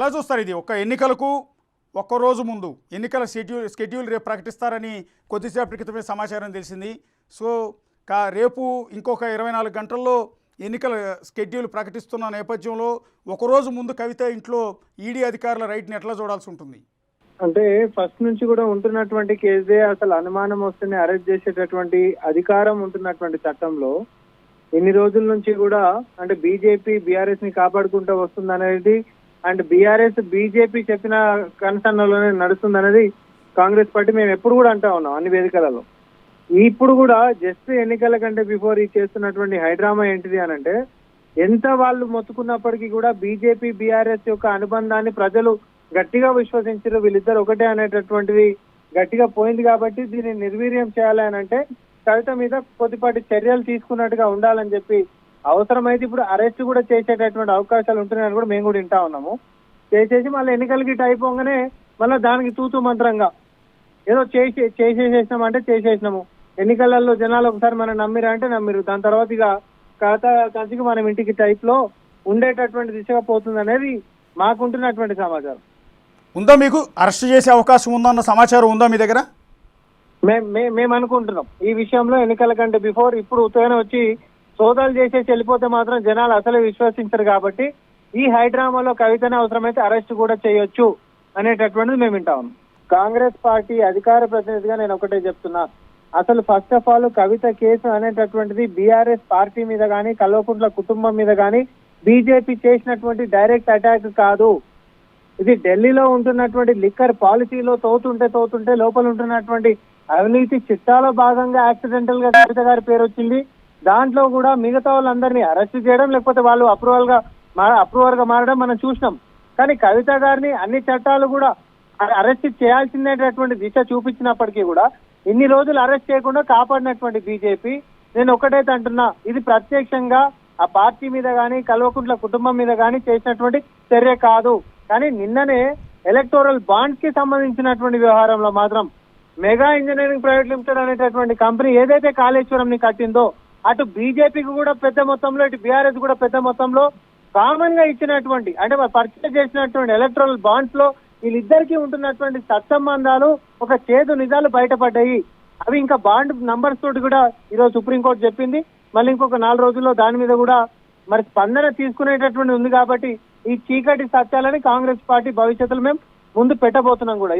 ఎలా చూస్తారు ఇది? ఒక ఎన్నికలకు ఒక్కరోజు ముందు ఎన్నికల షెడ్యూల్ రేపు ప్రకటిస్తారని కొద్దిసేపటి క్రితమే సమాచారం తెలిసింది. సో రేపు ఇంకొక 24 గంటల్లో ఎన్నికల షెడ్యూల్ ప్రకటిస్తున్న నేపథ్యంలో ఒకరోజు ముందు కవిత ఇంట్లో ఈడీ అధికారుల రైట్ని ఎట్లా చూడాల్సి ఉంటుంది? అంటే ఫస్ట్ నుంచి కూడా ఉంటున్నటువంటి కేసే అసలు అనుమానం వస్తేనే అరెస్ట్ చేసేటటువంటి అధికారం ఉంటున్నటువంటి చట్టంలో ఇన్ని రోజుల నుంచి కూడా అంటే బీజేపీ బీఆర్ఎస్ ని కాపాడుకుంటూ వస్తుంది అనేది అండ్ బీఆర్ఎస్ బీజేపీ చెప్పిన కన్సర్న్లోనే నడుస్తుంది అనేది కాంగ్రెస్ పార్టీ మేము ఎప్పుడు కూడా అంటా ఉన్నాం అన్ని వేదికలలో. ఇప్పుడు కూడా జస్ట్ ఎన్నికల కంటే బిఫోర్ ఈ చేస్తున్నటువంటి హైడ్రామా ఏంటిది అని అంటే ఎంత వాళ్ళు మొత్తుకున్నప్పటికీ కూడా బీజేపీ బీఆర్ఎస్ యొక్క అనుబంధాన్ని ప్రజలు గట్టిగా విశ్వసించారు, వీళ్ళిద్దరు ఒకటే అనేటటువంటిది గట్టిగా పోయింది. కాబట్టి దీన్ని నిర్వీర్యం చేయాలి అని అంటే కవిత మీద కొద్దిపాటి చర్యలు తీసుకున్నట్టుగా ఉండాలని చెప్పి అవసరమైతే ఇప్పుడు అరెస్ట్ కూడా చేసేటటువంటి అవకాశాలు ఉంటున్నాయని కూడా మేము కూడా వింటా ఉన్నాము. చేసేసి మళ్ళీ ఎన్నికలకి అయిపోగానే మళ్ళీ దానికి తూతూ మంత్రంగా ఏదో చేసేసినాము అంటే చేసేసినాము, ఎన్నికలలో జనాలు ఒకసారి మనం నమ్మిరా అంటే నమ్మిరు, దాని తర్వాత ఇక కవిత కలిసి మనం ఇంటికి టైప్ లో ఉండేటటువంటి దిశగా పోతుంది అనేది మాకుంటున్నటువంటి సమాచారం. ఉందా మీకు అరెస్ట్ చేసే అవకాశం ఉందన్న సమాచారం ఉందా మీ దగ్గర? మేము అనుకుంటున్నాం ఈ విషయంలో ఎన్నికల కంటే బిఫోర్ ఇప్పుడు ఉత్తగానే వచ్చి సోదాలు చేసేసి వెళ్ళిపోతే మాత్రం జనాలు అసలే విశ్వసించరు. కాబట్టి ఈ హైడ్రామాలో కవితనే అవసరమైతే అరెస్ట్ కూడా చేయొచ్చు అనేటటువంటిది మేము వింటా ఉన్నాం. కాంగ్రెస్ పార్టీ అధికార ప్రతినిధిగా నేను ఒకటే చెప్తున్నా, అసలు first of all Kavitha case అనేటటువంటిది బీఆర్ఎస్ పార్టీ మీద కానీ కల్వకుంట్ల కుటుంబం మీద కానీ బీజేపీ చేసినటువంటి డైరెక్ట్ అటాక్ కాదు. ఇది ఢిల్లీలో ఉంటున్నటువంటి లిక్కర్ పాలసీలో తోతుంటే లోపల ఉంటున్నటువంటి అవినీతి చిట్టాలో భాగంగా యాక్సిడెంటల్ గా కవిత గారి పేరు వచ్చింది. దాంట్లో కూడా మిగతా వాళ్ళందరినీ అరెస్ట్ చేయడం లేకపోతే వాళ్ళు అప్రూవర్ గా మారడం మనం చూసినాం. కానీ కవిత గారిని అన్ని చట్టాలు కూడా అరెస్ట్ చేయాల్సిందేటటువంటి దిశ చూపించినప్పటికీ కూడా ఇన్ని రోజులు అరెస్ట్ చేయకుండా కాపాడినటువంటి బీజేపీ, నేను ఒకటైతే అంటున్నా, ఇది ప్రత్యక్షంగా ఆ పార్టీ మీద కానీ కల్వకుంట్ల కుటుంబం మీద కానీ చేసినటువంటి చర్య కాదు. కానీ నిన్ననే ఎలక్టోరల్ బాండ్స్ కి సంబంధించినటువంటి వ్యవహారంలో మాత్రం మెగా ఇంజనీరింగ్ ప్రైవేట్ లిమిటెడ్ అనేటటువంటి కంపెనీ ఏదైతే కాళేశ్వరం ని కట్టిందో అటు బీజేపీకి కూడా పెద్ద మొత్తంలో ఇటు బీఆర్ఎస్ కూడా పెద్ద మొత్తంలో కామన్ గా ఇచ్చినటువంటి అంటే పర్చేజ్ చేసినటువంటి ఎలక్టోరల్ బాండ్స్ లో వీళ్ళిద్దరికీ ఉంటున్నటువంటి సత్సంబంధాలు ఒక చేదు నిజాలు బయటపడ్డాయి. అవి ఇంకా బాండ్ నంబర్స్ తోటి కూడా ఈరోజు సుప్రీంకోర్టు చెప్పింది. మళ్ళీ ఇంకొక 4 రోజుల్లో దాని మీద కూడా మరి స్పందన తీసుకునేటటువంటి ఉంది. కాబట్టి ఈ చీకటి సత్యాలని కాంగ్రెస్ పార్టీ భవిష్యత్తులో మేము ముందు పెట్టబోతున్నాం కూడా.